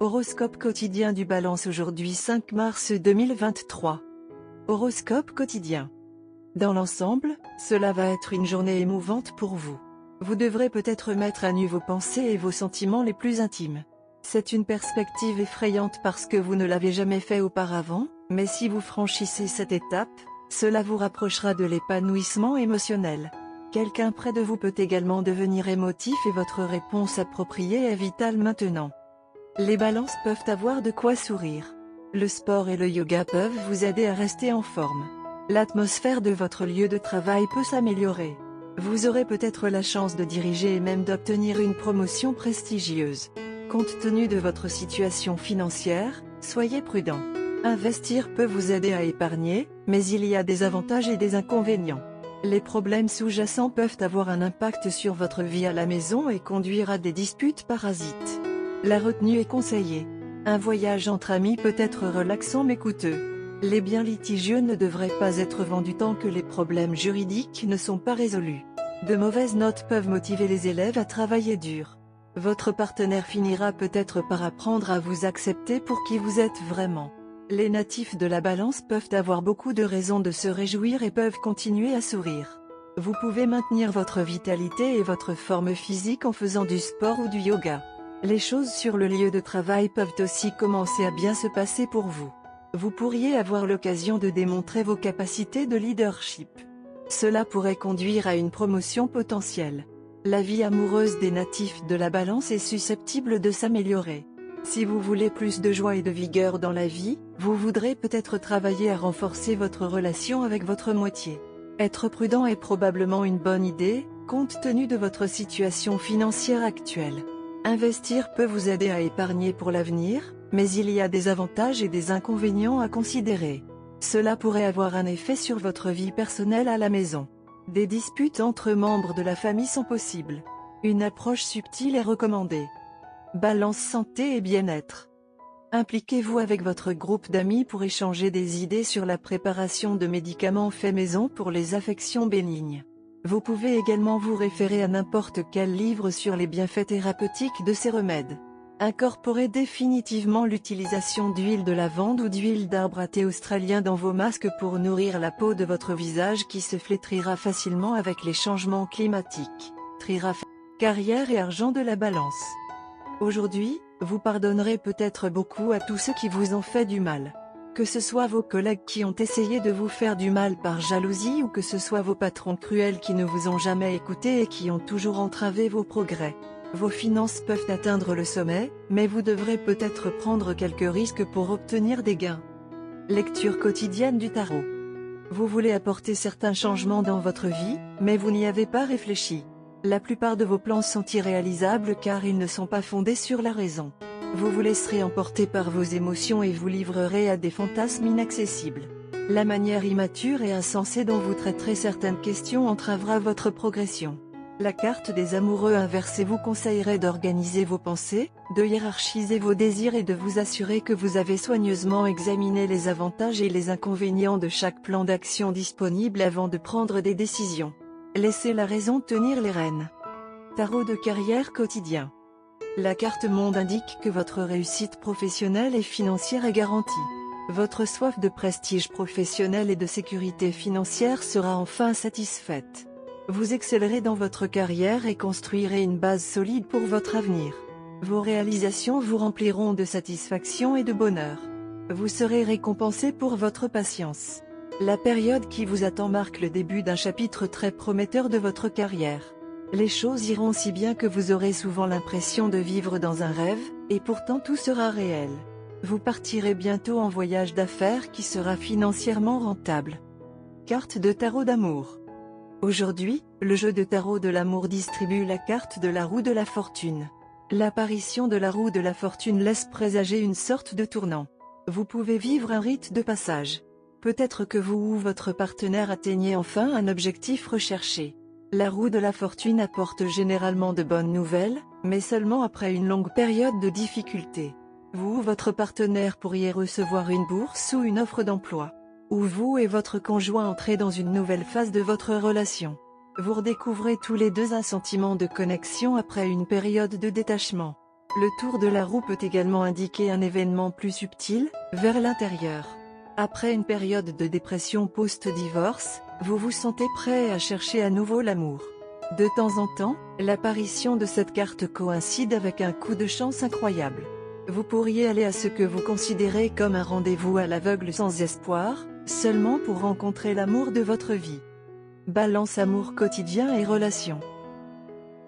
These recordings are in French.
Horoscope quotidien du Balance aujourd'hui 5 mars 2023. Horoscope quotidien. Dans l'ensemble, cela va être une journée émouvante pour vous. Vous devrez peut-être mettre à nu vos pensées et vos sentiments les plus intimes. C'est une perspective effrayante parce que vous ne l'avez jamais fait auparavant, mais si vous franchissez cette étape, cela vous rapprochera de l'épanouissement émotionnel. Quelqu'un près de vous peut également devenir émotif et votre réponse appropriée est vitale maintenant. Les balances peuvent avoir de quoi sourire. Le sport et le yoga peuvent vous aider à rester en forme. L'atmosphère de votre lieu de travail peut s'améliorer. Vous aurez peut-être la chance de diriger et même d'obtenir une promotion prestigieuse. Compte tenu de votre situation financière, soyez prudent. Investir peut vous aider à épargner, mais il y a des avantages et des inconvénients. Les problèmes sous-jacents peuvent avoir un impact sur votre vie à la maison et conduire à des disputes parasites. La retenue est conseillée. Un voyage entre amis peut être relaxant mais coûteux. Les biens litigieux ne devraient pas être vendus tant que les problèmes juridiques ne sont pas résolus. De mauvaises notes peuvent motiver les élèves à travailler dur. Votre partenaire finira peut-être par apprendre à vous accepter pour qui vous êtes vraiment. Les natifs de la Balance peuvent avoir beaucoup de raisons de se réjouir et peuvent continuer à sourire. Vous pouvez maintenir votre vitalité et votre forme physique en faisant du sport ou du yoga. Les choses sur le lieu de travail peuvent aussi commencer à bien se passer pour vous. Vous pourriez avoir l'occasion de démontrer vos capacités de leadership. Cela pourrait conduire à une promotion potentielle. La vie amoureuse des natifs de la Balance est susceptible de s'améliorer. Si vous voulez plus de joie et de vigueur dans la vie, vous voudrez peut-être travailler à renforcer votre relation avec votre moitié. Être prudent est probablement une bonne idée, compte tenu de votre situation financière actuelle. Investir peut vous aider à épargner pour l'avenir, mais il y a des avantages et des inconvénients à considérer. Cela pourrait avoir un effet sur votre vie personnelle à la maison. Des disputes entre membres de la famille sont possibles. Une approche subtile est recommandée. Balance santé et bien-être. Impliquez-vous avec votre groupe d'amis pour échanger des idées sur la préparation de médicaments faits maison pour les affections bénignes. Vous pouvez également vous référer à n'importe quel livre sur les bienfaits thérapeutiques de ces remèdes. Incorporez définitivement l'utilisation d'huile de lavande ou d'huile d'arbre à thé australien dans vos masques pour nourrir la peau de votre visage qui se flétrira facilement avec les changements climatiques. Carrière et argent de la Balance. Aujourd'hui, vous pardonnerez peut-être beaucoup à tous ceux qui vous ont fait du mal. Que ce soit vos collègues qui ont essayé de vous faire du mal par jalousie ou que ce soit vos patrons cruels qui ne vous ont jamais écouté et qui ont toujours entravé vos progrès. Vos finances peuvent atteindre le sommet, mais vous devrez peut-être prendre quelques risques pour obtenir des gains. Lecture quotidienne du tarot. Vous voulez apporter certains changements dans votre vie, mais vous n'y avez pas réfléchi. La plupart de vos plans sont irréalisables car ils ne sont pas fondés sur la raison. Vous vous laisserez emporter par vos émotions et vous livrerez à des fantasmes inaccessibles. La manière immature et insensée dont vous traiterez certaines questions entravera votre progression. La carte des amoureux inversée vous conseillerait d'organiser vos pensées, de hiérarchiser vos désirs et de vous assurer que vous avez soigneusement examiné les avantages et les inconvénients de chaque plan d'action disponible avant de prendre des décisions. Laissez la raison tenir les rênes. Tarot de carrière quotidien. La carte monde indique que votre réussite professionnelle et financière est garantie. Votre soif de prestige professionnel et de sécurité financière sera enfin satisfaite. Vous excellerez dans votre carrière et construirez une base solide pour votre avenir. Vos réalisations vous rempliront de satisfaction et de bonheur. Vous serez récompensé pour votre patience. La période qui vous attend marque le début d'un chapitre très prometteur de votre carrière. Les choses iront si bien que vous aurez souvent l'impression de vivre dans un rêve, et pourtant tout sera réel. Vous partirez bientôt en voyage d'affaires qui sera financièrement rentable. Carte de tarot d'amour. Aujourd'hui, le jeu de tarot de l'amour distribue la carte de la roue de la fortune. L'apparition de la roue de la fortune laisse présager une sorte de tournant. Vous pouvez vivre un rite de passage. Peut-être que vous ou votre partenaire atteignez enfin un objectif recherché. La roue de la fortune apporte généralement de bonnes nouvelles, mais seulement après une longue période de difficultés. Vous ou votre partenaire pourriez recevoir une bourse ou une offre d'emploi. Ou vous et votre conjoint entrez dans une nouvelle phase de votre relation. Vous redécouvrez tous les deux un sentiment de connexion après une période de détachement. Le tour de la roue peut également indiquer un événement plus subtil, vers l'intérieur. Après une période de dépression post-divorce, vous vous sentez prêt à chercher à nouveau l'amour. De temps en temps, l'apparition de cette carte coïncide avec un coup de chance incroyable. Vous pourriez aller à ce que vous considérez comme un rendez-vous à l'aveugle sans espoir, seulement pour rencontrer l'amour de votre vie. Balance amour quotidien et relations.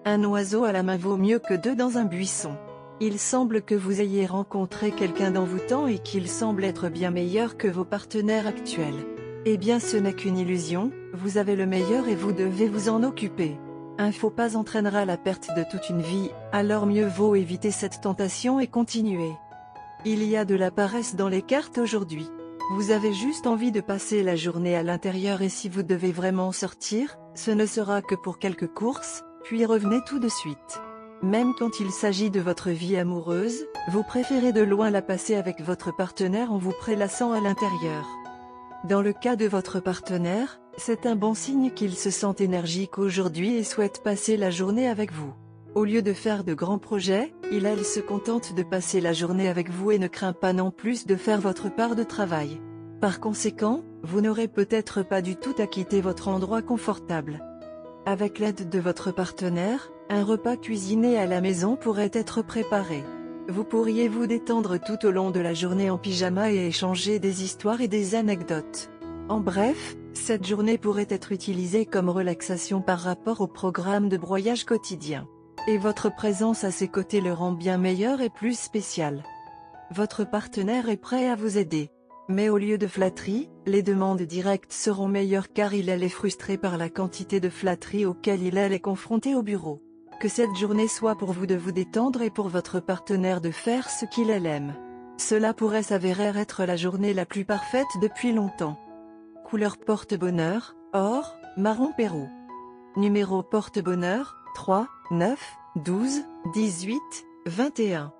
Un oiseau à la main vaut mieux que deux dans un buisson. Il semble que vous ayez rencontré quelqu'un d'envoûtant et qu'il semble être bien meilleur que vos partenaires actuels. Eh bien ce n'est qu'une illusion, vous avez le meilleur et vous devez vous en occuper. Un faux pas entraînera la perte de toute une vie, alors mieux vaut éviter cette tentation et continuer. Il y a de la paresse dans les cartes aujourd'hui. Vous avez juste envie de passer la journée à l'intérieur et si vous devez vraiment sortir, ce ne sera que pour quelques courses, puis revenez tout de suite. Même quand il s'agit de votre vie amoureuse, vous préférez de loin la passer avec votre partenaire en vous prélassant à l'intérieur. Dans le cas de votre partenaire, c'est un bon signe qu'il se sent énergique aujourd'hui et souhaite passer la journée avec vous. Au lieu de faire de grands projets, elle se contente de passer la journée avec vous et ne craint pas non plus de faire votre part de travail. Par conséquent, vous n'aurez peut-être pas du tout à quitter votre endroit confortable. Avec l'aide de votre partenaire, un repas cuisiné à la maison pourrait être préparé. Vous pourriez vous détendre tout au long de la journée en pyjama et échanger des histoires et des anecdotes. En bref, cette journée pourrait être utilisée comme relaxation par rapport au programme de broyage quotidien. Et votre présence à ses côtés le rend bien meilleur et plus spécial. Votre partenaire est prêt à vous aider. Mais au lieu de flatterie, les demandes directes seront meilleures car il est frustré par la quantité de flatterie auquel il est confronté au bureau. Que cette journée soit pour vous de vous détendre et pour votre partenaire de faire ce qu'il aime. Cela pourrait s'avérer être la journée la plus parfaite depuis longtemps. Couleur porte-bonheur, or, marron Pérou. Numéro porte-bonheur, 3, 9, 12, 18, 21.